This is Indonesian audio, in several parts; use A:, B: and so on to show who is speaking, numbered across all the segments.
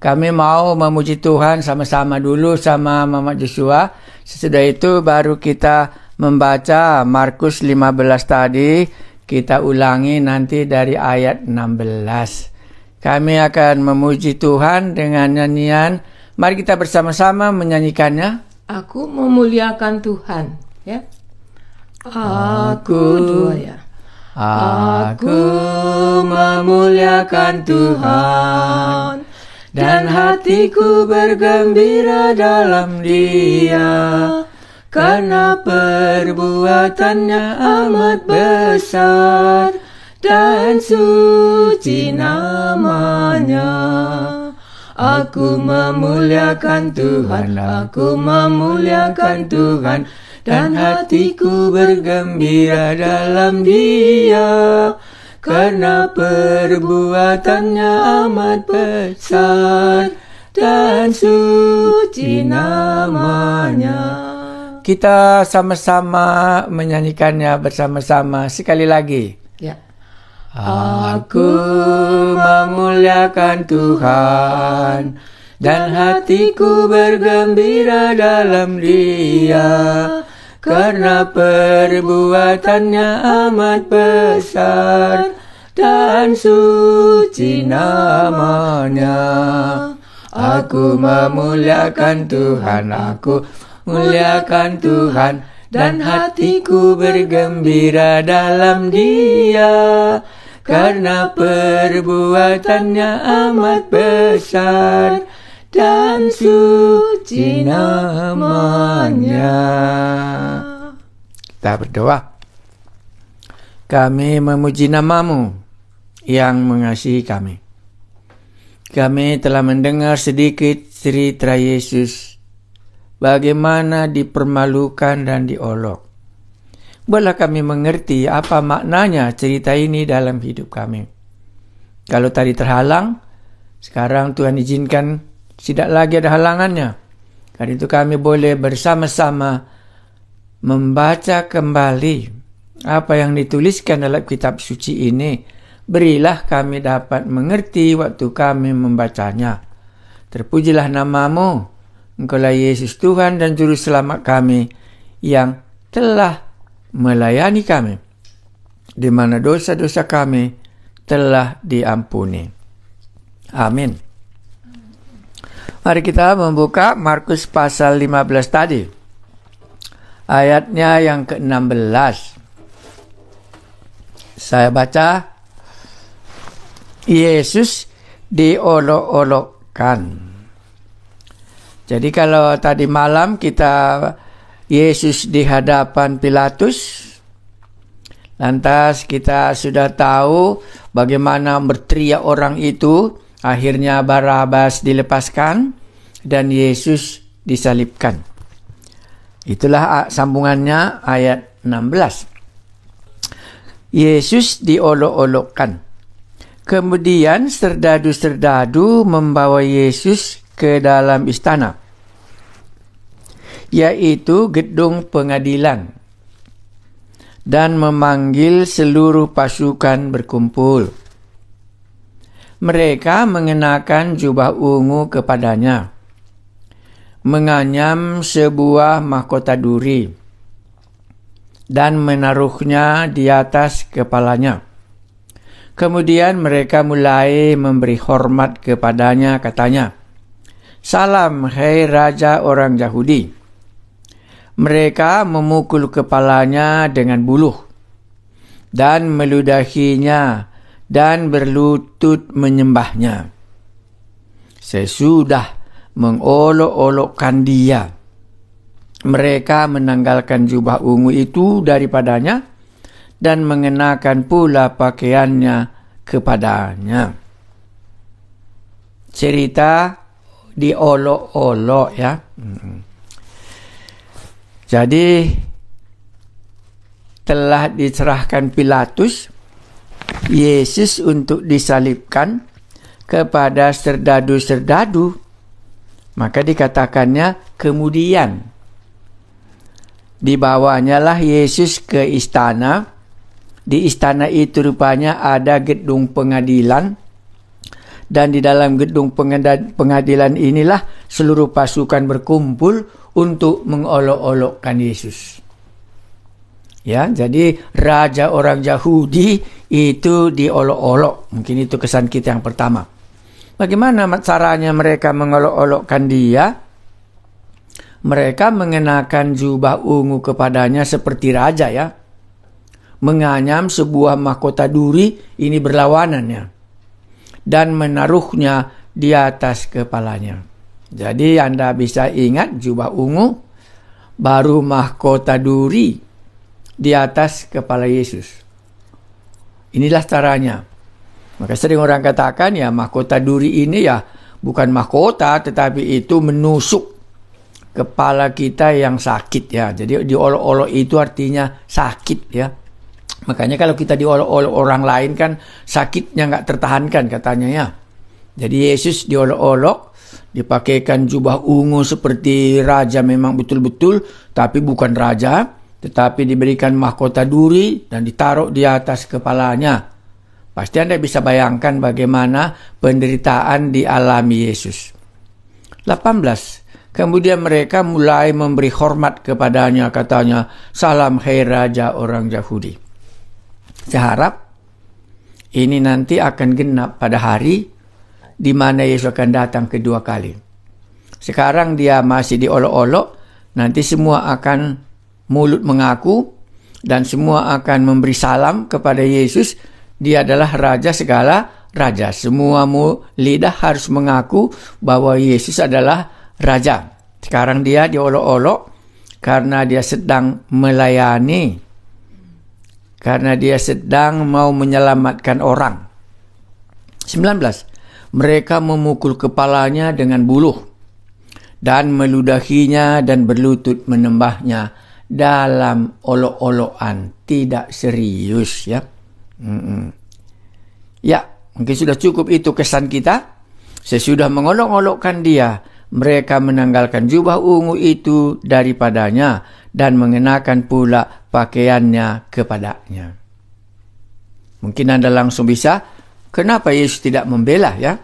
A: Kami mau memuji Tuhan sama-sama dulu sama Mama Joshua. Sesudah itu baru kita membaca Markus 15 tadi. Kita ulangi nanti dari ayat 16. Kami akan memuji Tuhan dengan nyanyian. Mari kita bersama-sama menyanyikannya.
B: Aku memuliakan Tuhan, ya. Dua ya. Aku memuliakan Tuhan, dan hatiku bergembira dalam Dia, karena perbuatannya amat besar dan suci namanya. Aku memuliakan Tuhan, aku memuliakan Tuhan, dan hatiku bergembira dalam Dia, karena perbuatannya amat besar dan suci namanya.
A: Kita sama-sama menyanyikannya bersama-sama sekali lagi.
B: Ya.
A: Aku memuliakan Tuhan, dan hatiku bergembira dalam Dia, karena perbuatannya amat besar dan suci namanya. Aku memuliakan Tuhan, aku muliakan Tuhan, dan hatiku bergembira dalam Dia, karena perbuatannya amat besar dan suci namanya. Kita berdoa. Kami memuji nama-Mu yang mengasihi kami. Kami telah mendengar sedikit cerita Yesus, bagaimana dipermalukan dan diolok. Buatlah kami mengerti apa maknanya cerita ini dalam hidup kami. Kalau tadi terhalang, sekarang Tuhan izinkan tidak lagi ada halangannya. Karena itu kami boleh bersama-sama membaca kembali apa yang dituliskan dalam kitab suci ini. Berilah kami dapat mengerti waktu kami membacanya. Terpujilah nama-Mu. Engkaulah Yesus Tuhan dan Juru Selamat kami yang telah melayani kami, di mana dosa-dosa kami telah diampuni. Amin. Mari kita membuka Markus pasal 15 tadi. Ayatnya yang ke-16. Saya baca. Yesus diolok-olokkan. Jadi kalau tadi malam kita Yesus di hadapan Pilatus, lantas kita sudah tahu bagaimana berteriak orang itu. Akhirnya Barabas dilepaskan dan Yesus disalibkan. Itulah sambungannya ayat 16. Yesus diolok-olokkan. Kemudian serdadu-serdadu membawa Yesus ke dalam istana, yaitu gedung pengadilan, dan memanggil seluruh pasukan berkumpul. Mereka mengenakan jubah ungu kepadanya, menganyam sebuah mahkota duri, dan menaruhnya di atas kepalanya. Kemudian mereka mulai memberi hormat kepadanya, katanya, "Salam, hai Raja orang Yahudi." Mereka memukul kepalanya dengan buluh, dan meludahinya, dan berlutut menyembahnya. Sesudah mengolok-olokkan Dia, mereka menanggalkan jubah ungu itu daripadanya, dan mengenakan pula pakaiannya kepadanya. Cerita diolok-olok, ya. Jadi telah diserahkan Pilatus Yesus untuk disalibkan kepada serdadu-serdadu. Maka dikatakannya kemudian dibawanyalah Yesus ke istana. Di istana itu rupanya ada gedung pengadilan, dan di dalam gedung pengadilan inilah seluruh pasukan berkumpul untuk mengolok-olokkan Yesus. Ya, jadi raja orang Yahudi itu diolok-olok. Mungkin itu kesan kita yang pertama. Bagaimana caranya mereka mengolok-olokkan dia? Mereka mengenakan jubah ungu kepadanya seperti raja, ya. Menganyam sebuah mahkota duri, ini berlawanannya, dan menaruhnya di atas kepalanya. Jadi Anda bisa ingat jubah ungu, baru mahkota duri di atas kepala Yesus. Inilah caranya. Maka sering orang katakan, ya, mahkota duri ini ya bukan mahkota, tetapi itu menusuk kepala kita yang sakit, ya. Jadi diolok-olok itu artinya sakit, ya. Makanya kalau kita diolok-olok orang lain kan sakitnya nggak tertahankan katanya, ya. Jadi Yesus diolok-olok, dipakaikan jubah ungu seperti raja memang betul-betul, tapi bukan raja, tetapi diberikan mahkota duri dan ditaruh di atas kepalanya. Pasti Anda bisa bayangkan bagaimana penderitaan dialami Yesus. 18. Kemudian mereka mulai memberi hormat kepadanya, katanya, "Salam hai raja orang Yahudi." Saya harap ini nanti akan genap pada hari di mana Yesus akan datang kedua kali. Sekarang dia masih diolok-olok, nanti semua akan mulut mengaku dan semua akan memberi salam kepada Yesus. Dia adalah raja segala raja. Semua lidah harus mengaku bahwa Yesus adalah raja. Sekarang dia diolok-olok karena dia sedang melayani, karena dia sedang mau menyelamatkan orang. 19. Mereka memukul kepalanya dengan buluh dan meludahinya dan berlutut menyembahnya dalam olok-olokan, tidak serius, ya. Ya, mungkin sudah cukup itu kesan kita. Sesudah mengolok-olokkan dia, mereka menanggalkan jubah ungu itu daripadanya dan mengenakan pula pakaiannya kepadanya. Mungkin Anda langsung bisa, kenapa Yesus tidak membela, ya?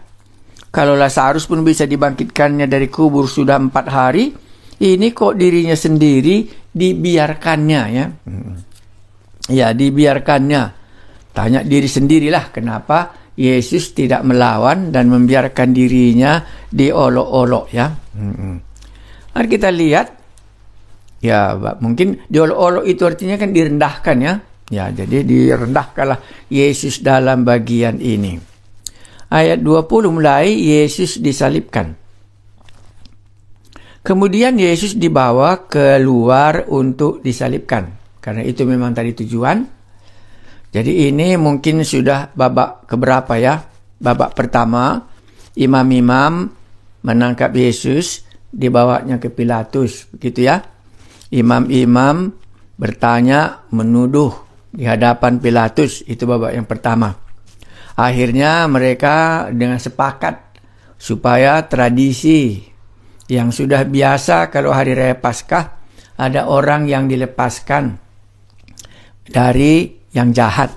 A: Kalau Lazarus pun bisa dibangkitkannya dari kubur sudah 4 hari, ini kok dirinya sendiri dibiarkannya, ya? Ya, dibiarkannya. Tanya diri sendirilah kenapa Yesus tidak melawan dan membiarkan dirinya diolok-olok, ya. Mari kita lihat, ya, mungkin diolok-olok itu artinya kan direndahkan, ya. Ya, jadi direndahkanlah Yesus dalam bagian ini. Ayat 20 mulai, Yesus disalibkan. Kemudian Yesus dibawa keluar untuk disalibkan. Karena itu memang tadi tujuan. Jadi ini mungkin sudah babak keberapa, ya? Babak pertama, imam-imam menangkap Yesus, dibawanya ke Pilatus, begitu, ya. Imam-imam bertanya, menuduh di hadapan Pilatus, itu babak yang pertama. Akhirnya mereka dengan sepakat supaya tradisi yang sudah biasa kalau hari raya Paskah ada orang yang dilepaskan dari yang jahat.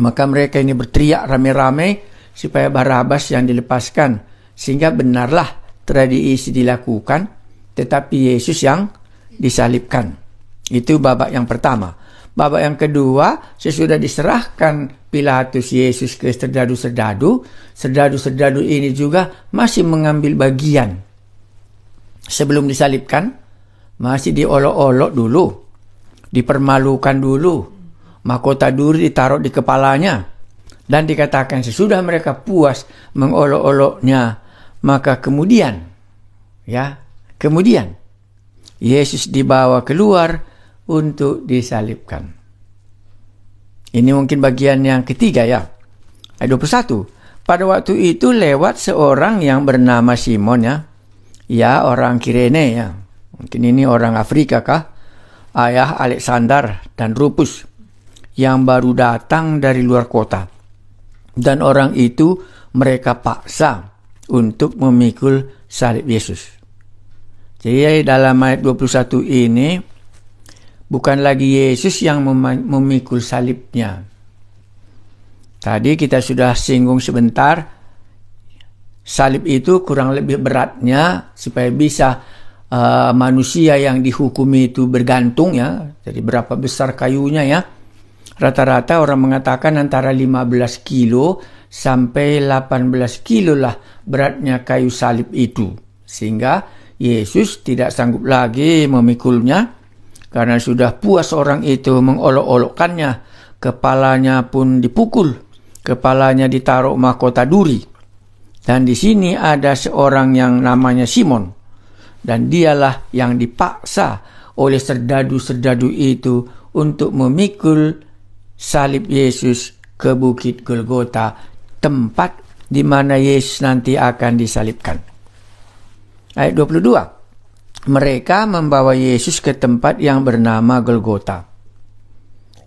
A: Maka mereka ini berteriak rame-rame supaya Barabas yang dilepaskan. Sehingga benarlah tradisi dilakukan, tetapi Yesus yang disalibkan. Itu babak yang pertama. Babak yang kedua, sesudah diserahkan Pilatus Yesus ke serdadu-serdadu, serdadu-serdadu ini juga masih mengambil bagian. Sebelum disalibkan, masih diolok-olok dulu, dipermalukan dulu, mahkota duri ditaruh di kepalanya, dan dikatakan sesudah mereka puas mengolok-oloknya, maka kemudian Yesus dibawa keluar untuk disalibkan. Ini mungkin bagian yang ketiga, ya. Ayat 21. Pada waktu itu lewat seorang yang bernama Simon, ya, orang Kirene, ya. Mungkin ini orang Afrika kah? Ayah Alexander dan Rufus, yang baru datang dari luar kota. Dan orang itu mereka paksa untuk memikul salib Yesus. Jadi dalam ayat 21 ini bukan lagi Yesus yang memikul salibnya. Tadi kita sudah singgung sebentar, Salib itu kurang lebih beratnya supaya bisa manusia yang dihukumi itu bergantung ya. Jadi berapa besar kayunya ya. Rata-rata orang mengatakan antara 15 kilo sampai 18 kilo lah beratnya kayu salib itu. Sehingga Yesus tidak sanggup lagi memikulnya karena sudah puas orang itu mengolok-olokkannya. Kepalanya pun dipukul, kepalanya ditaruh mahkota duri. Dan di sini ada seorang yang namanya Simon. Dan dialah yang dipaksa oleh serdadu-serdadu itu untuk memikul salib Yesus ke Bukit Golgota, tempat di mana Yesus nanti akan disalibkan. Ayat 22. Mereka membawa Yesus ke tempat yang bernama Golgota.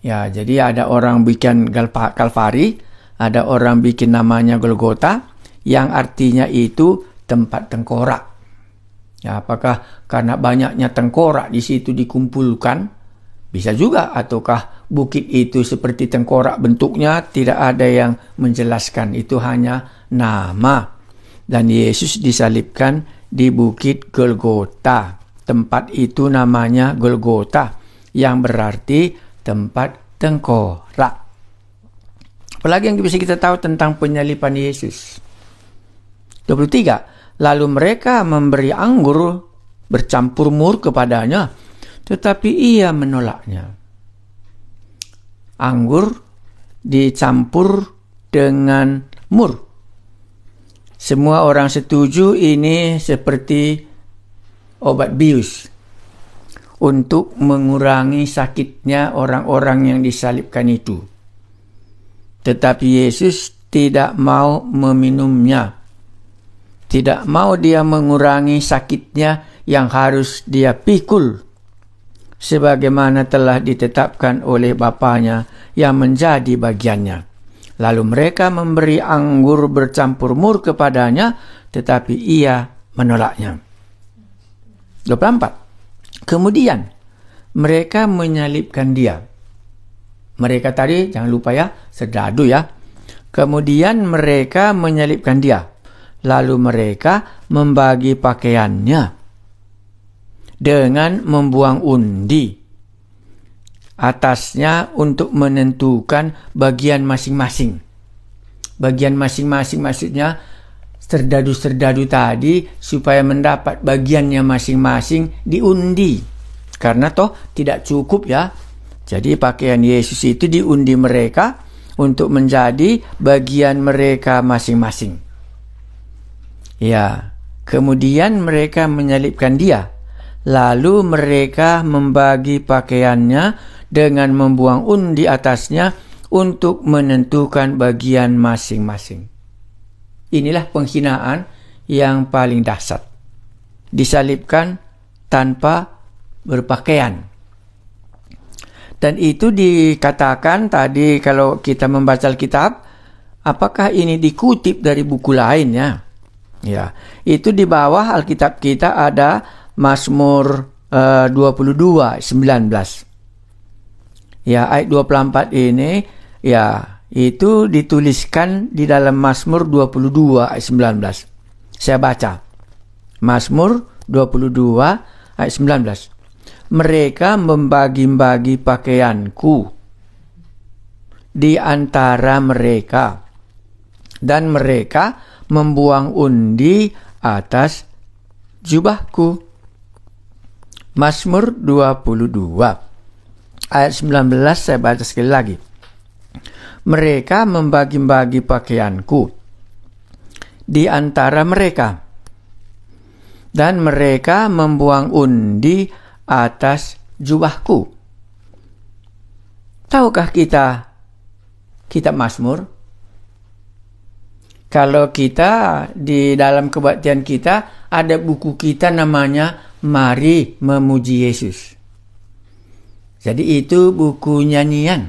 A: Ya, jadi ada orang bikin Kalvari, ada orang bikin namanya Golgota, yang artinya itu tempat tengkorak. Ya, apakah karena banyaknya tengkorak di situ dikumpulkan? Bisa juga, ataukah bukit itu seperti tengkorak bentuknya? Tidak ada yang menjelaskan, itu hanya nama. Dan Yesus disalibkan di Bukit Golgota. Tempat itu namanya Golgota, yang berarti tempat tengkorak. Apalagi yang bisa kita tahu tentang penyaliban Yesus? 23. Lalu mereka memberi anggur bercampur mur kepadanya, tetapi ia menolaknya. Anggur dicampur dengan mur. Semua orang setuju ini seperti obat bius untuk mengurangi sakitnya orang-orang yang disalibkan itu. Tetapi Yesus tidak mau meminumnya. Tidak mau dia mengurangi sakitnya yang harus dia pikul, sebagaimana telah ditetapkan oleh Bapanya yang menjadi bagiannya. Lalu mereka memberi anggur bercampur mur kepadanya, tetapi ia menolaknya. 24. Kemudian mereka menyalibkan dia. Mereka tadi, jangan lupa ya, serdadu ya. Kemudian mereka menyalibkan dia. Lalu mereka membagi pakaiannya dengan membuang undi atasnya untuk menentukan bagian masing-masing. Bagian masing-masing maksudnya serdadu-serdadu tadi supaya mendapat bagiannya masing-masing diundi. Karena toh tidak cukup ya. Jadi pakaian Yesus itu diundi mereka untuk menjadi bagian mereka masing-masing. Ya, kemudian mereka menyalibkan dia. Lalu mereka membagi pakaiannya dengan membuang undi atasnya untuk menentukan bagian masing-masing. Inilah penghinaan yang paling dahsyat. Disalibkan tanpa berpakaian. Dan itu dikatakan tadi kalau kita membaca Alkitab, apakah ini dikutip dari buku lainnya? Ya, itu di bawah Alkitab kita ada Mazmur 22 19. Ya, ayat 24 ini ya itu dituliskan di dalam Mazmur 22 ayat 19. Saya baca. Mazmur 22 ayat 19. Mereka membagi-bagi pakaianku di antara mereka, dan mereka membuang undi atas jubahku. Mazmur 22 ayat 19 saya baca sekali lagi. Mereka membagi-bagi pakaianku di antara mereka, dan mereka membuang undi atas jubahku. Tahukah kita kitab Mazmur? Kalau kita di dalam kebaktian kita ada buku kita namanya Mari Memuji Yesus. Jadi itu buku nyanyian.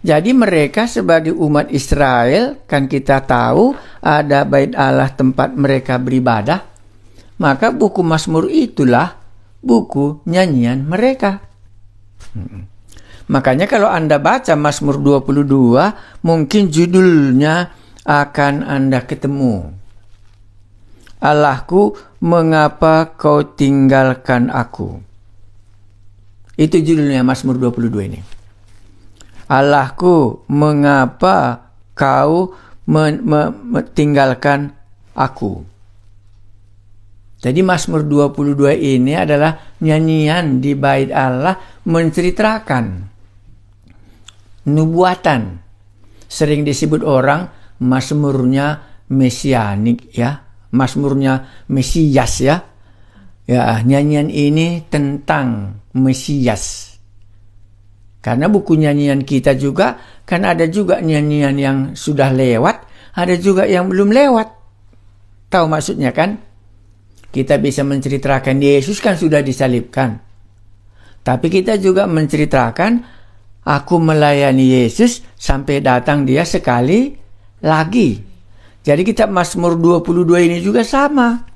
A: Jadi mereka sebagai umat Israel, kan kita tahu ada bait Allah tempat mereka beribadah. Maka buku Mazmur itulah buku nyanyian mereka. Makanya kalau Anda baca Mazmur 22, mungkin judulnya akan Anda ketemu. Allahku, mengapa kau tinggalkan aku? Itu judulnya Mazmur 22 ini. Allahku, mengapa kau tinggalkan aku? Jadi Mazmur 22 ini adalah nyanyian di bait Allah menceritakan nubuatan. Sering disebut orang Mazmurnya mesianik ya, Mazmurnya Mesias ya. Ya, nyanyian ini tentang Mesias. Karena buku nyanyian kita juga kan ada juga nyanyian yang sudah lewat, ada juga yang belum lewat. Tahu maksudnya kan? Kita bisa menceritakan Yesus kan sudah disalibkan. Tapi kita juga menceritakan aku melayani Yesus sampai datang dia sekali lagi. Jadi kitab Mazmur 22 ini juga sama.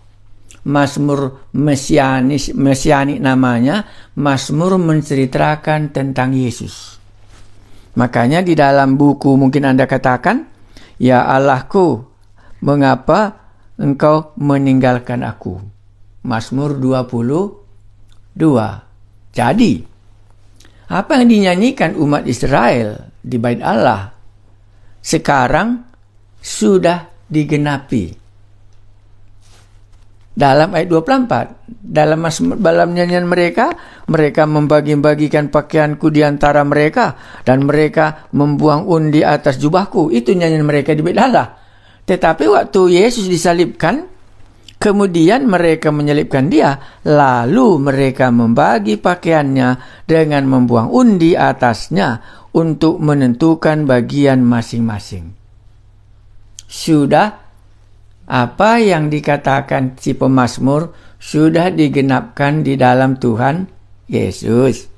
A: Mazmur mesianik namanya, Mazmur menceritakan tentang Yesus. Makanya di dalam buku mungkin Anda katakan, ya Allahku, mengapa engkau meninggalkan aku? Mazmur 22. Jadi, apa yang dinyanyikan umat Israel di bait Allah sekarang sudah digenapi. Dalam ayat 24, dalam nyanyian mereka membagi-bagikan pakaianku di antara mereka, dan mereka membuang undi atas jubahku. Itu nyanyian mereka di bait Allah. Tetapi waktu Yesus disalibkan, kemudian mereka menyalibkan dia, lalu mereka membagi pakaiannya dengan membuang undi atasnya untuk menentukan bagian masing-masing. Sudah apa yang dikatakan si pemazmur sudah digenapkan di dalam Tuhan Yesus.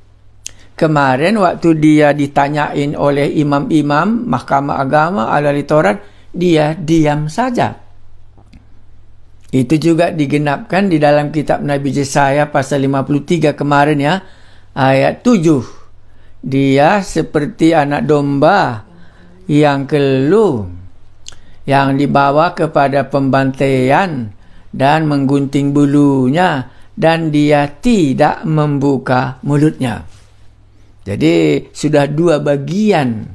A: Kemarin waktu dia ditanyain oleh imam-imam, mahkamah agama, ahli Taurat, dia diam saja. Itu juga digenapkan di dalam kitab Nabi Yesaya pasal 53 kemarin ya, ayat 7. Dia seperti anak domba yang keluh, yang dibawa kepada pembantaian dan menggunting bulunya, dan dia tidak membuka mulutnya. Jadi sudah dua bagian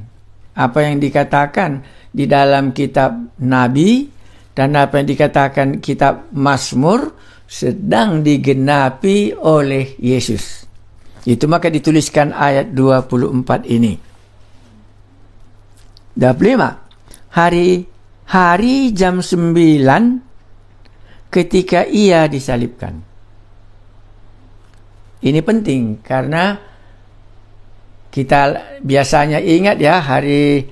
A: apa yang dikatakan di dalam kitab Nabi dan apa yang dikatakan kitab Mazmur sedang digenapi oleh Yesus. Itu maka dituliskan ayat 24 ini. 25. Hari jam 9 ketika ia disalibkan. Ini penting karena kita biasanya ingat ya hari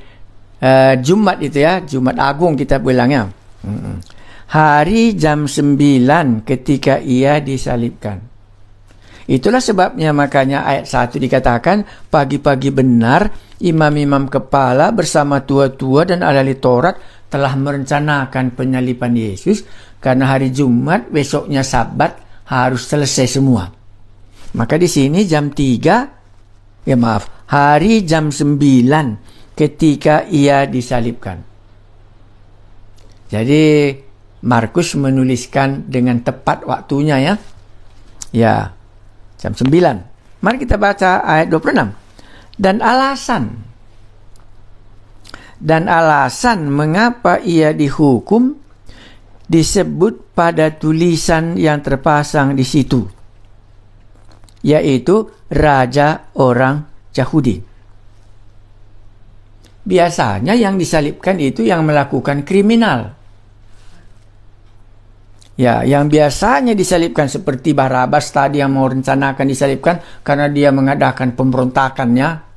A: Jumat itu ya, Jumat Agung kita bilangnya. Hari jam 9 ketika ia disalibkan. Itulah sebabnya makanya ayat 1 dikatakan pagi-pagi benar imam-imam kepala bersama tua-tua dan ahli Taurat telah merencanakan penyaliban Yesus karena hari Jumat besoknya Sabat harus selesai semua. Maka di sini jam 3, hari jam 9 ketika ia disalibkan. Jadi Markus menuliskan dengan tepat waktunya ya. Ya, jam 9. Mari kita baca ayat 26. Dan alasan mengapa ia dihukum disebut pada tulisan yang terpasang di situ, yaitu Raja orang Yahudi. Biasanya yang disalibkan itu yang melakukan kriminal. Ya, yang biasanya disalibkan seperti Barabas tadi yang mau rencanakan disalibkan karena dia mengadakan pemberontakannya.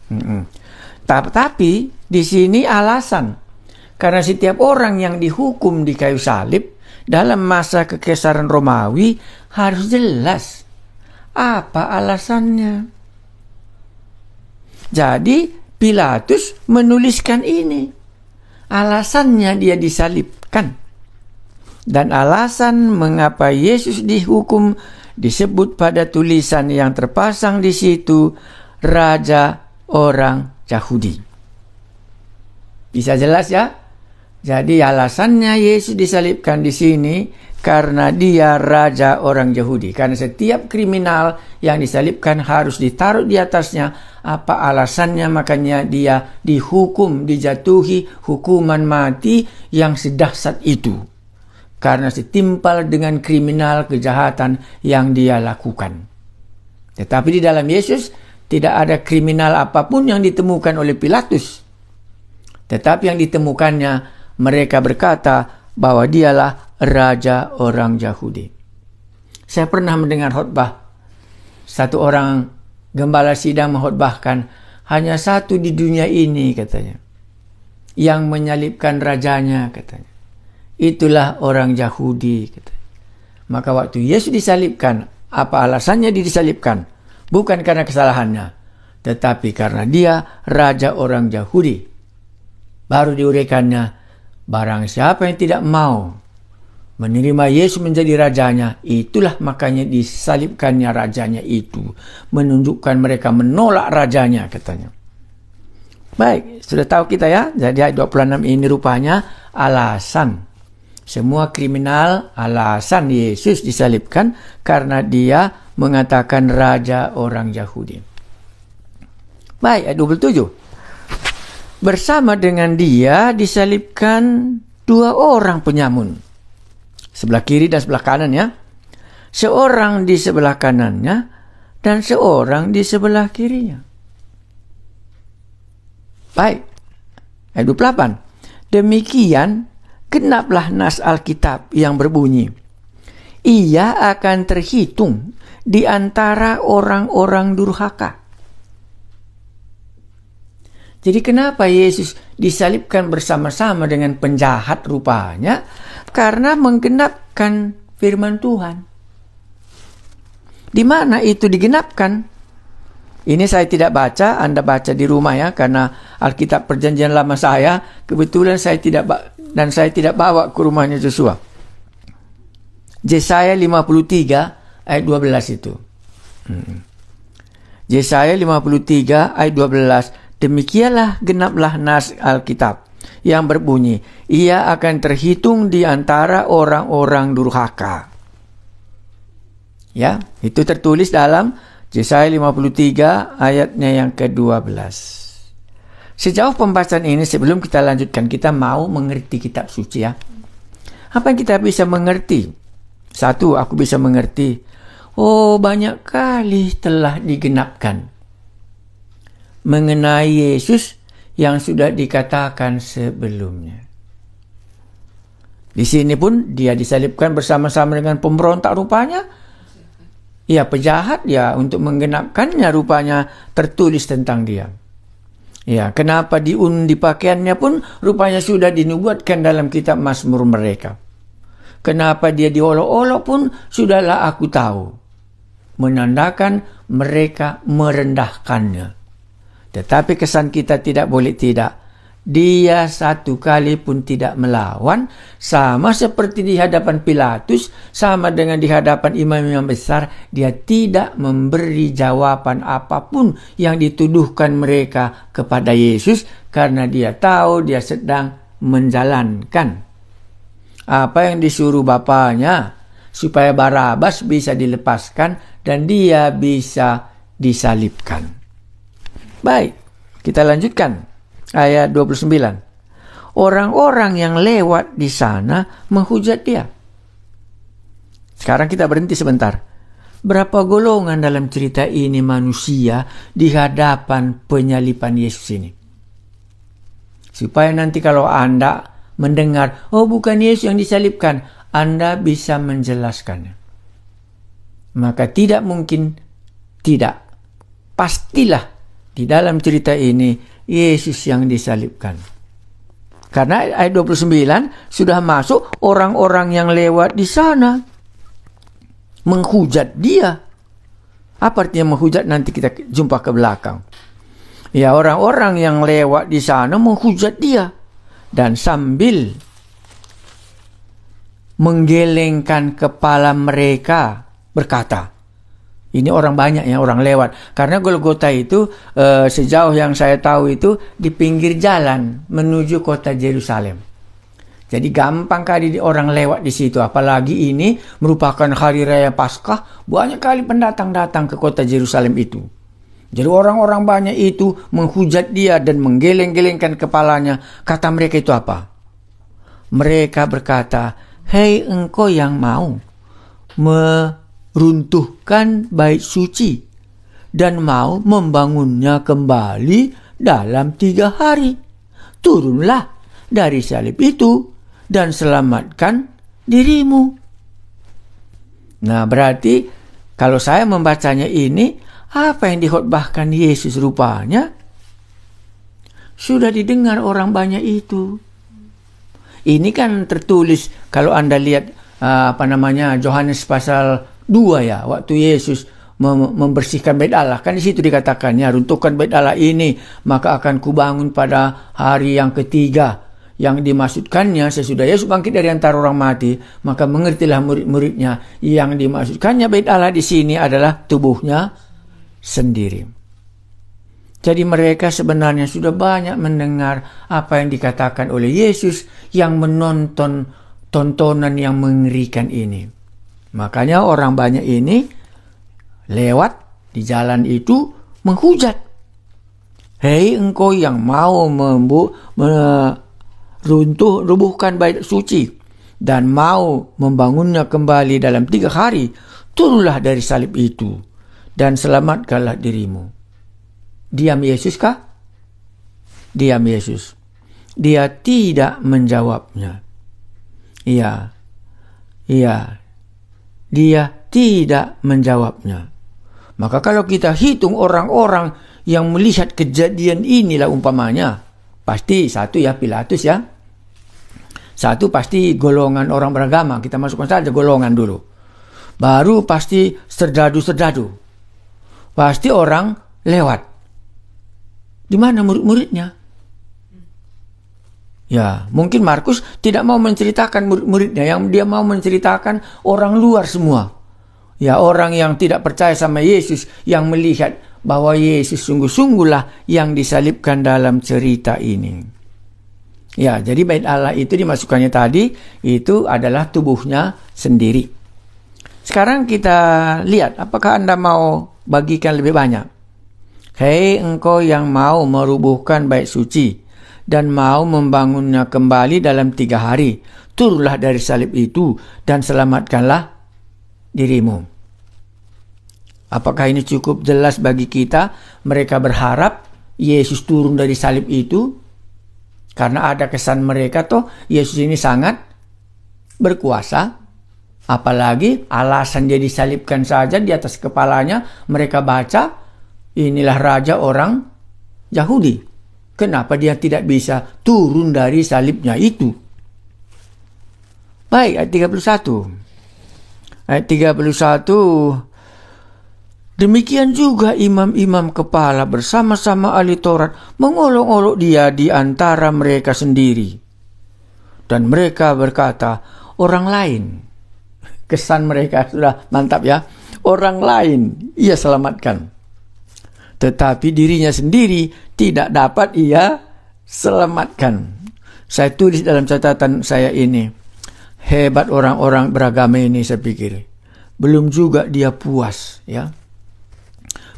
A: Tapi di sini alasan. Karena setiap orang yang dihukum di kayu salib dalam masa kekaisaran Romawi harus jelas apa alasannya. Jadi Pilatus menuliskan ini. Alasannya dia disalibkan. Dan alasan mengapa Yesus dihukum disebut pada tulisan yang terpasang di situ, Raja orang Yahudi. Bisa jelas ya? Jadi alasannya Yesus disalibkan di sini karena dia raja orang Yahudi. Karena setiap kriminal yang disalibkan harus ditaruh di atasnya. Apa alasannya? Makanya dia dihukum, dijatuhi hukuman mati yang sedahsyat itu. Karena setimpal dengan kriminal kejahatan yang dia lakukan. Tetapi di dalam Yesus tidak ada kriminal apapun yang ditemukan oleh Pilatus. Tetapi yang ditemukannya, mereka berkata bahwa dialah raja orang Yahudi. Saya pernah mendengar khotbah. Satu orang gembala sidang mengkhotbahkan, hanya satu di dunia ini katanya, yang menyalibkan rajanya katanya. Itulah orang Yahudi katanya. Maka waktu Yesus disalibkan, apa alasannya dia disalibkan? Bukan karena kesalahannya, tetapi karena dia raja orang Yahudi. Baru diuraikannya, barang siapa yang tidak mau menerima Yesus menjadi rajanya, itulah makanya disalibkannya rajanya itu. Menunjukkan mereka menolak rajanya katanya. Baik, sudah tahu kita ya. Jadi ayat 26 ini rupanya alasan. Semua kriminal alasan Yesus disalibkan karena dia mengatakan raja orang Yahudi. Baik, ayat 27. Bersama dengan dia disalibkan dua orang penyamun. Sebelah kiri dan sebelah kanan ya. Seorang di sebelah kanannya dan seorang di sebelah kirinya. Baik. Ayat 28. Demikian genaplah nas Alkitab yang berbunyi, ia akan terhitung di antara orang-orang durhaka. Jadi kenapa Yesus disalibkan bersama-sama dengan penjahat rupanya? Karena menggenapkan firman Tuhan. Di mana itu digenapkan? Ini saya tidak baca, Anda baca di rumah ya, karena Alkitab Perjanjian Lama saya kebetulan saya tidak bawa ke rumahnya Joshua. Yesaya 53 ayat 12 itu. Yesaya 53 ayat 12. Demikianlah genaplah nas Alkitab yang berbunyi, ia akan terhitung di antara orang-orang durhaka. Ya, itu tertulis dalam Yesaya 53 ayatnya yang ke-12. Sejauh pembahasan ini, sebelum kita lanjutkan, kita mau mengerti kitab suci ya. Apa yang kita bisa mengerti? Satu, aku bisa mengerti, banyak kali telah digenapkan mengenai Yesus yang sudah dikatakan sebelumnya. Di sini pun dia disalibkan bersama-sama dengan pemberontak rupanya. Ya, penjahat ya, untuk menggenapkannya rupanya tertulis tentang dia. Ya, kenapa diundi pakaiannya pun rupanya sudah dinubuatkan dalam kitab Mazmur mereka. Kenapa dia diolok-olok pun sudahlah aku tahu. Menandakan mereka merendahkannya. Tetapi kesan kita tidak boleh tidak. Dia satu kali pun tidak melawan. Sama seperti di hadapan Pilatus. Sama dengan di hadapan imam-imam besar. Dia tidak memberi jawaban apapun yang dituduhkan mereka kepada Yesus. Karena dia tahu dia sedang menjalankan apa yang disuruh Bapaknya. Supaya Barabas bisa dilepaskan dan dia bisa disalibkan. Baik, kita lanjutkan. Ayat 29. Orang-orang yang lewat di sana menghujat dia. Sekarang kita berhenti sebentar. Berapa golongan dalam cerita ini manusia di hadapan penyaliban Yesus ini? Supaya nanti kalau Anda mendengar, bukan Yesus yang disalibkan, Anda bisa menjelaskannya. Maka tidak mungkin tidak. Pastilah di dalam cerita ini Yesus yang disalibkan. Karena ayat 29 sudah masuk orang-orang yang lewat di sana menghujat dia. Apa artinya menghujat? Nanti kita jumpa ke belakang. Ya, orang-orang yang lewat di sana menghujat dia dan sambil menggelengkan kepala mereka berkata, ini orang banyak ya, orang lewat. Karena Golgota itu sejauh yang saya tahu itu di pinggir jalan menuju kota Yerusalem. Jadi gampang kali orang lewat di situ. Apalagi ini merupakan hari raya Paskah. Banyak kali pendatang datang ke kota Yerusalem itu. Jadi orang-orang banyak itu menghujat dia dan menggeleng-gelengkan kepalanya. Kata mereka itu apa? Mereka berkata, "Hei engkau yang mau meruntuhkan bait suci dan mau membangunnya kembali dalam 3 hari. Turunlah dari salib itu dan selamatkan dirimu." Nah, berarti kalau saya membacanya ini, apa yang dikhotbahkan Yesus rupanya sudah didengar orang banyak itu. Ini kan tertulis kalau Anda lihat Yohanes pasal 2 ya, waktu Yesus membersihkan bait Allah, kan di situ dikatakannya, runtuhkan bait Allah ini, maka akan kubangun pada hari yang ketiga. Yang dimaksudkannya sesudah Yesus bangkit dari antara orang mati, maka mengertilah murid-muridnya, yang dimaksudkannya bait Allah di sini adalah tubuhnya sendiri. Jadi mereka sebenarnya sudah banyak mendengar apa yang dikatakan oleh Yesus yang menonton tontonan yang mengerikan ini. Mereka orang banyak ini lewat di jalan itu menghujat. "Hei engkau yang mau rubuhkan bait suci dan mau membangunnya kembali dalam 3 hari, turunlah dari salib itu dan selamatkanlah dirimu." Diam Yesus kah? Diam Yesus. Dia tidak menjawabnya. Iya. Dia tidak menjawabnya. Maka kalau kita hitung orang-orang yang melihat kejadian inilah umpamanya, pasti satu ya Pilatus ya. Satu pasti golongan orang beragama. Kita masukkan saja golongan dulu. Baru pasti serdadu-serdadu. Pasti orang lewat. Di mana murid-muridnya? Ya, mungkin Markus tidak mau menceritakan murid-muridnya, yang dia mau menceritakan orang luar semua. Ya, orang yang tidak percaya sama Yesus, yang melihat bahwa Yesus sungguh-sungguhlah yang disalibkan dalam cerita ini. Ya, jadi bait Allah itu dimasukkannya tadi, itu adalah tubuhnya sendiri. Sekarang kita lihat, apakah Anda mau bagikan lebih banyak? "Hei engkau yang mau merubuhkan bait suci dan mau membangunnya kembali dalam 3 hari, turunlah dari salib itu dan selamatkanlah dirimu." Apakah ini cukup jelas bagi kita? Mereka berharap Yesus turun dari salib itu karena ada kesan mereka toh Yesus ini sangat berkuasa. Apalagi alasan dia disalibkan saja di atas kepalanya mereka baca, inilah raja orang Yahudi. Kenapa dia tidak bisa turun dari salibnya itu? Baik, ayat 31. Ayat 31. "Demikian juga imam-imam kepala bersama-sama ahli Taurat mengolok-olok dia di antara mereka sendiri. Dan mereka berkata, orang lain." Kesan mereka sudah mantap ya. Orang lain ia selamatkan, tetapi dirinya sendiri tidak dapat ia selamatkan. Saya tulis dalam catatan saya ini, hebat orang-orang beragama ini, saya pikir. Belum juga dia puas ya.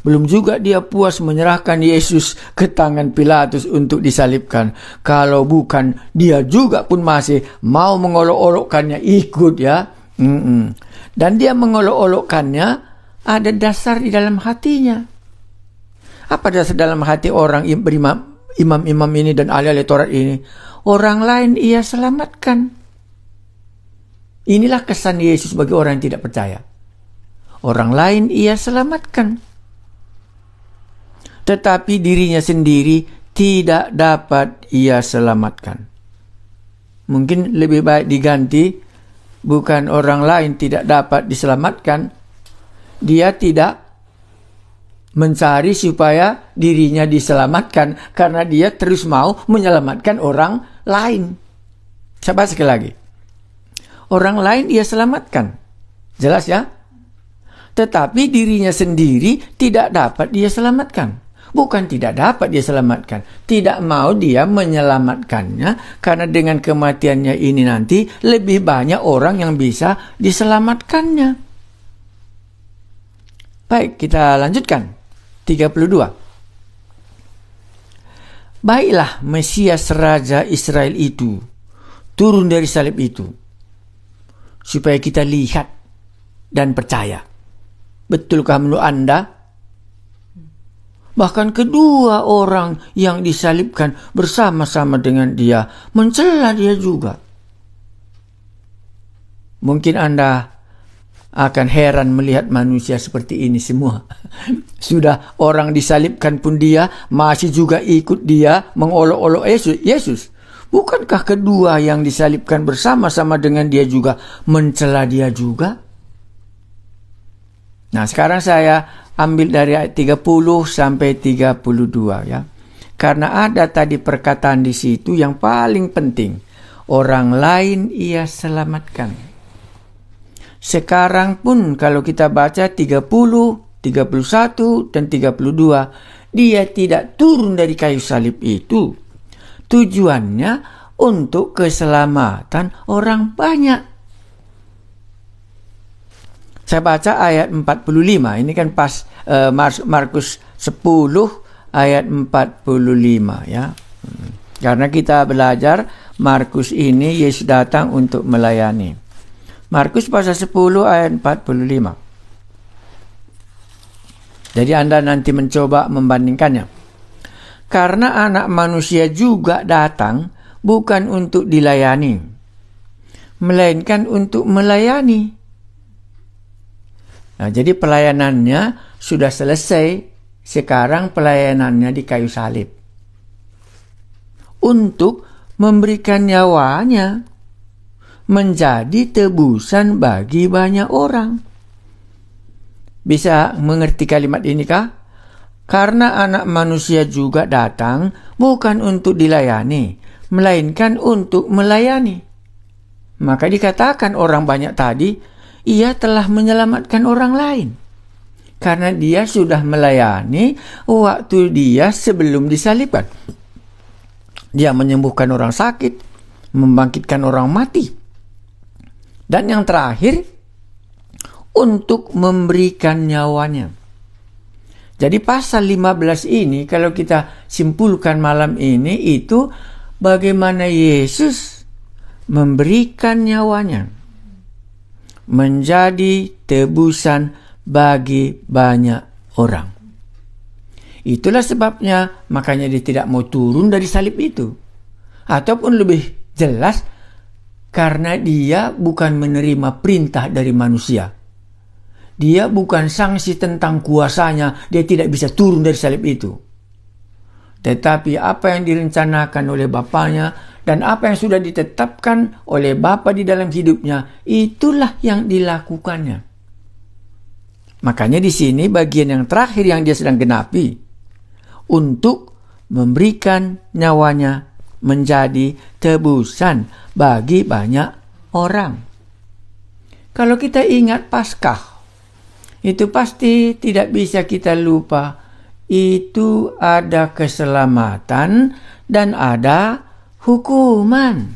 A: Belum juga dia puas menyerahkan Yesus ke tangan Pilatus untuk disalibkan. Kalau bukan, dia juga pun masih mau mengolok-olokkannya ikut ya. Dan dia mengolok-olokkannya ada dasar di dalam hatinya. Apa dasar dalam hati orang imam-imam ini dan ahli-ahli Taurat ini? Orang lain ia selamatkan. Inilah kesan Yesus bagi orang yang tidak percaya. Orang lain ia selamatkan, tetapi dirinya sendiri tidak dapat ia selamatkan. Mungkin lebih baik diganti, bukan orang lain tidak dapat diselamatkan, dia tidak mencari supaya dirinya diselamatkan karena dia terus mau menyelamatkan orang lain. Coba sekali lagi. Orang lain ia selamatkan. Jelas ya? Tetapi dirinya sendiri tidak dapat dia selamatkan. bukan tidak dapat dia selamatkan. Tidak mau dia menyelamatkannya, karena dengan kematiannya ini nanti lebih banyak orang yang bisa diselamatkannya. Baik, kita lanjutkan. 32. Baiklah, Mesias Raja Israel itu turun dari salib itu, supaya kita lihat dan percaya. Betulkah menurut Anda? Bahkan kedua orang yang disalibkan bersama-sama dengan dia mencela dia juga. Mungkin Anda akan heran melihat manusia seperti ini semua. Sudah orang disalibkan pun dia masih juga ikut dia mengolok-olok Yesus. Bukankah kedua yang disalibkan bersama-sama dengan dia juga mencela dia juga? Nah, sekarang saya ambil dari ayat 30 sampai 32 ya. Karena ada tadi perkataan di situ yang paling penting. Orang lain ia selamatkan. Sekarang pun kalau kita baca 30, 31, dan 32, dia tidak turun dari kayu salib itu. Tujuannya untuk keselamatan orang banyak. Saya baca ayat 45. Ini kan pas Markus 10 ayat 45 ya. Karena kita belajar Markus ini Yesus datang untuk melayani. Markus pasal 10 ayat 45. Jadi Anda nanti mencoba membandingkannya. Karena anak manusia juga datang bukan untuk dilayani, melainkan untuk melayani. Nah, jadi pelayanannya sudah selesai. Sekarang pelayanannya di kayu salib. Untuk memberikan nyawanya menjadi tebusan bagi banyak orang. Bisa mengerti kalimat ini kah? Karena anak manusia juga datang bukan untuk dilayani, melainkan untuk melayani. Maka dikatakan orang banyak tadi, ia telah menyelamatkan orang lain. Karena dia sudah melayani waktu dia sebelum disalibkan. Dia menyembuhkan orang sakit, membangkitkan orang mati. Dan yang terakhir, untuk memberikan nyawanya. Jadi pasal 15 ini, kalau kita simpulkan malam ini, itu bagaimana Yesus memberikan nyawanya. Menjadi tebusan bagi banyak orang. Itulah sebabnya, makanya dia tidak mau turun dari salib itu. Ataupun lebih jelas, karena dia bukan menerima perintah dari manusia. Dia bukan sanksi tentang kuasanya, dia tidak bisa turun dari salib itu. Tetapi apa yang direncanakan oleh Bapaknya dan apa yang sudah ditetapkan oleh Bapa di dalam hidupnya, itulah yang dilakukannya. Makanya di sini bagian yang terakhir yang dia sedang genapi, untuk memberikan nyawanya menjadi tebusan bagi banyak orang. Kalau kita ingat Paskah, itu pasti tidak bisa kita lupa. Itu ada keselamatan dan ada hukuman.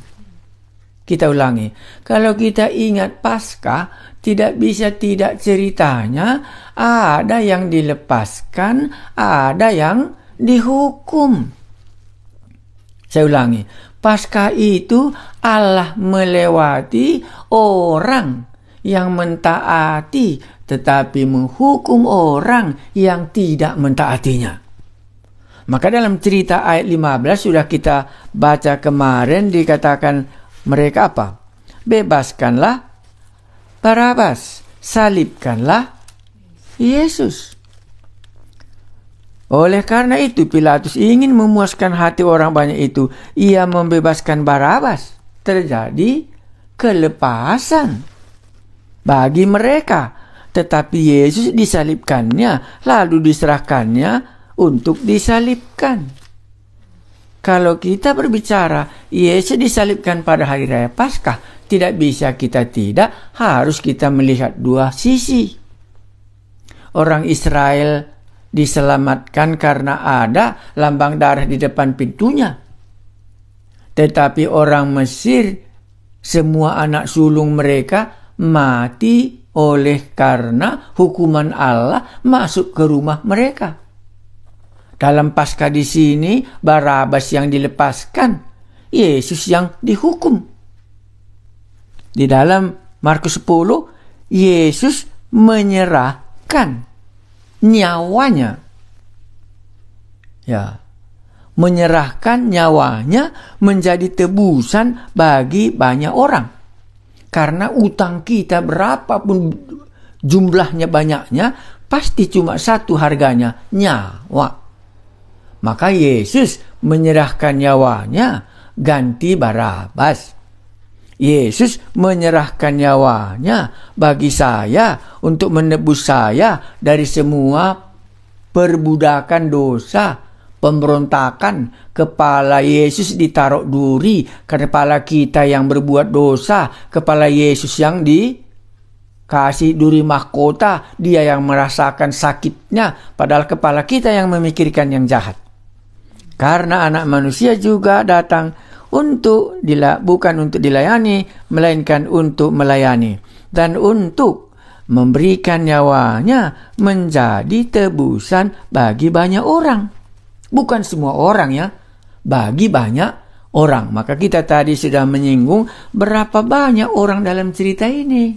A: Kita ulangi. Kalau kita ingat Paskah, tidak bisa tidak ceritanya ada yang dilepaskan, ada yang dihukum. Saya ulangi. Paskah itu Allah melewati orang yang mentaati, tetapi menghukum orang yang tidak mentaatinya. Maka dalam cerita ayat 15 sudah kita baca kemarin, dikatakan mereka apa? Bebaskanlah Barabas, salibkanlah Yesus. Oleh karena itu Pilatus ingin memuaskan hati orang banyak itu. Ia membebaskan Barabas. Terjadi kelepasan bagi mereka. Tetapi Yesus disalibkannya, lalu diserahkannya untuk disalibkan. Kalau kita berbicara Yesus disalibkan pada hari raya Paskah, tidak bisa kita harus kita melihat dua sisi. Orang Israel diselamatkan karena ada lambang darah di depan pintunya. Tetapi orang Mesir, semua anak sulung mereka mati oleh karena hukuman Allah masuk ke rumah mereka. Dalam Paskah di sini, Barabas yang dilepaskan, Yesus yang dihukum. Di dalam Markus 10, Yesus menyerahkan nyawanya. Ya, menyerahkan nyawanya menjadi tebusan bagi banyak orang. Karena utang kita berapapun jumlahnya banyaknya, pasti cuma satu harganya, nyawa. Maka Yesus menyerahkan nyawanya ganti Barabas. Yesus menyerahkan nyawanya bagi saya untuk menebus saya dari semua perbudakan dosa, pemberontakan. Kepala Yesus ditaruh duri karena kepala kita yang berbuat dosa. Kepala Yesus yang dikasih duri mahkota, dia yang merasakan sakitnya, padahal kepala kita yang memikirkan yang jahat. Karena anak manusia juga datang bukan untuk dilayani, melainkan untuk melayani dan untuk memberikan nyawanya menjadi tebusan bagi banyak orang. Bukan semua orang ya, bagi banyak orang. Maka kita tadi sudah menyinggung berapa banyak orang dalam cerita ini.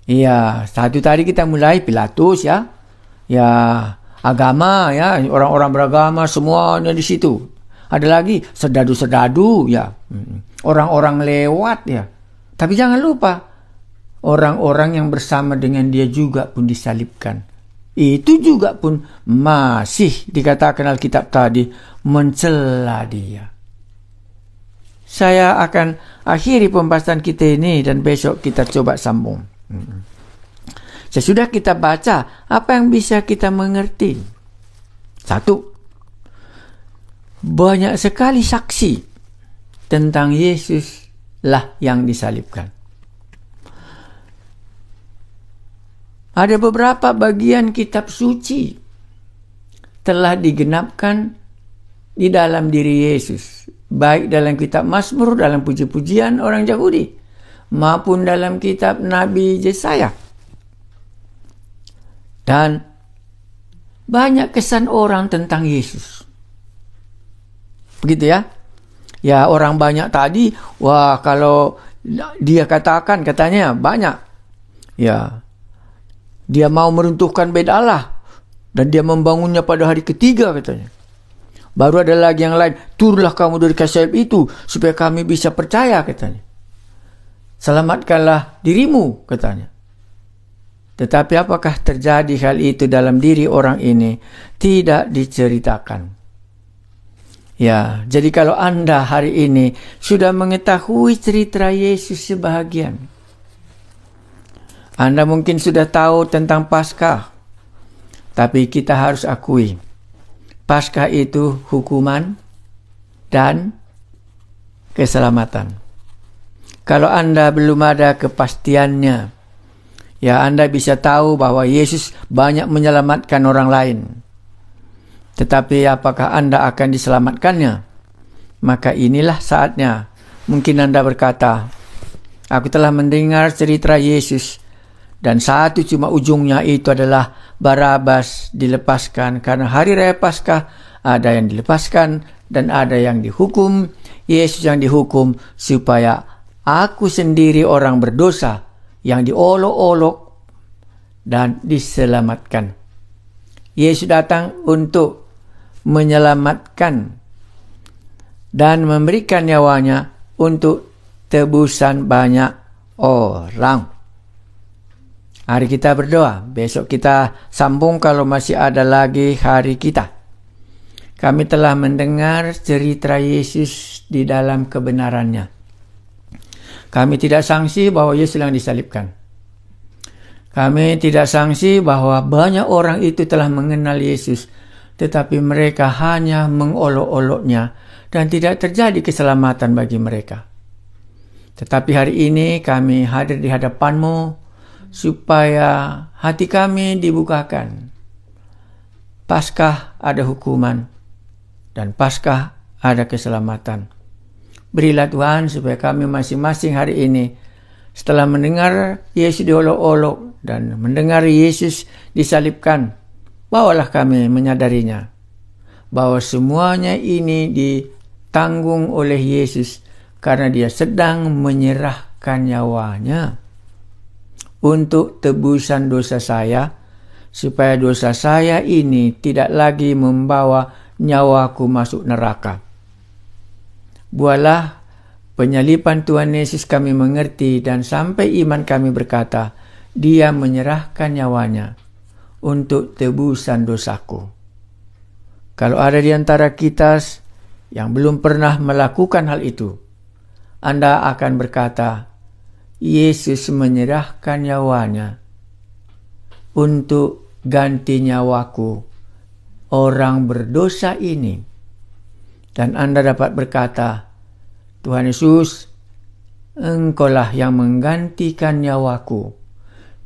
A: Ya, satu tadi kita mulai Pilatus ya. Ya, agama ya, orang-orang beragama semuanya di situ. Ada lagi serdadu-serdadu ya, orang-orang lewat ya. Tapi jangan lupa orang-orang yang bersama dengan dia juga pun disalibkan. Itu juga pun masih dikatakan Alkitab tadi mencela dia. Saya akan akhiri pembahasan kita ini dan besok kita coba sambung. Sesudah kita baca, apa yang bisa kita mengerti? Satu, banyak sekali saksi tentang Yesus lah yang disalibkan. Ada beberapa bagian kitab suci telah digenapkan di dalam diri Yesus, baik dalam kitab Mazmur, dalam puji-pujian orang Yahudi, maupun dalam kitab Nabi Yesaya. Dan banyak kesan orang tentang Yesus. Begitu ya. Ya, orang banyak tadi, wah kalau dia katanya banyak. Ya, dia mau meruntuhkan bait Allah dan dia membangunnya pada hari ketiga katanya. Baru ada lagi yang lain, turunlah kamu dari kayu salib itu supaya kami bisa percaya katanya. Selamatkanlah dirimu katanya. Tetapi apakah terjadi hal itu dalam diri orang ini? Tidak diceritakan. Ya, jadi kalau Anda hari ini sudah mengetahui cerita Yesus sebahagian, Anda mungkin sudah tahu tentang Paskah, tapi kita harus akui, Paskah itu hukuman dan keselamatan. Kalau Anda belum ada kepastiannya, ya Anda bisa tahu bahwa Yesus banyak menyelamatkan orang lain. Tetapi apakah Anda akan diselamatkannya? Maka inilah saatnya. Mungkin Anda berkata, aku telah mendengar cerita Yesus, dan satu cuma ujungnya itu adalah Barabas dilepaskan. Karena hari raya Paskah ada yang dilepaskan dan ada yang dihukum. Yesus yang dihukum supaya aku sendiri orang berdosa yang diolok-olok dan diselamatkan. Yesus datang untuk menyelamatkan dan memberikan nyawanya untuk tebusan banyak orang. Hari kita berdoa, besok kita sambung kalau masih ada lagi hari kita. Kami telah mendengar cerita Yesus di dalam kebenarannya. Kami tidak sangsi bahwa Yesus yang disalibkan. Kami tidak sangsi bahwa banyak orang itu telah mengenal Yesus, tetapi mereka hanya mengolok-oloknya dan tidak terjadi keselamatan bagi mereka. Tetapi hari ini kami hadir di hadapan-Mu supaya hati kami dibukakan Paskah ada hukuman, dan Paskah ada keselamatan. Berilah Tuhan supaya kami masing-masing hari ini, setelah mendengar Yesus diolok-olok dan mendengar Yesus disalibkan, bawalah kami menyadarinya bahwa semuanya ini ditanggung oleh Yesus karena dia sedang menyerahkan nyawanya untuk tebusan dosa saya, supaya dosa saya ini tidak lagi membawa nyawaku masuk neraka. Buatlah penyaliban Tuhan Yesus kami mengerti, dan sampai iman kami berkata, dia menyerahkan nyawanya untuk tebusan dosaku. Kalau ada di antara kita yang belum pernah melakukan hal itu, Anda akan berkata, Yesus menyerahkan nyawanya untuk ganti nyawaku, orang berdosa ini. Dan Anda dapat berkata, Tuhan Yesus, Engkaulah yang menggantikan nyawaku.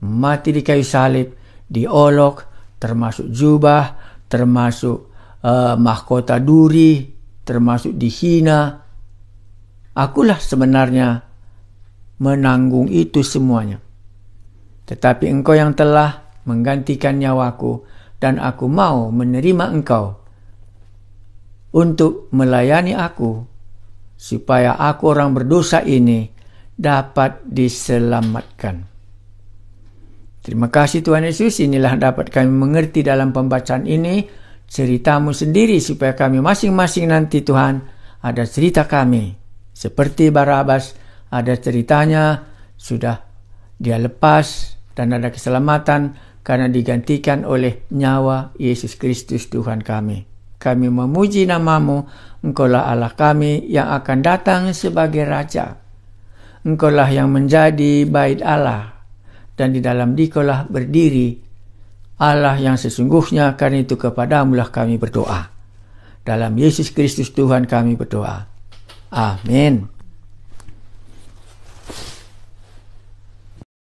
A: Mati di kayu salib, diolok, termasuk jubah, termasuk mahkota duri, termasuk dihina. Akulah sebenarnya menanggung itu semuanya. Tetapi Engkau yang telah menggantikan nyawaku, dan aku mau menerima Engkau untuk melayani aku, supaya aku orang berdosa ini dapat diselamatkan. Terima kasih Tuhan Yesus. Inilah dapat kami mengerti dalam pembacaan ini, ceritamu sendiri, supaya kami masing-masing nanti Tuhan ada cerita kami. Seperti Barabas, ada ceritanya, sudah dia lepas dan ada keselamatan karena digantikan oleh nyawa Yesus Kristus Tuhan kami. Kami memuji namamu, Engkaulah Allah kami yang akan datang sebagai Raja. Engkaulah yang menjadi bait Allah, dan di dalam Dikaulah berdiri Allah yang sesungguhnya. Karena itu kepadamulah kami berdoa. Dalam Yesus Kristus Tuhan kami berdoa. Amin.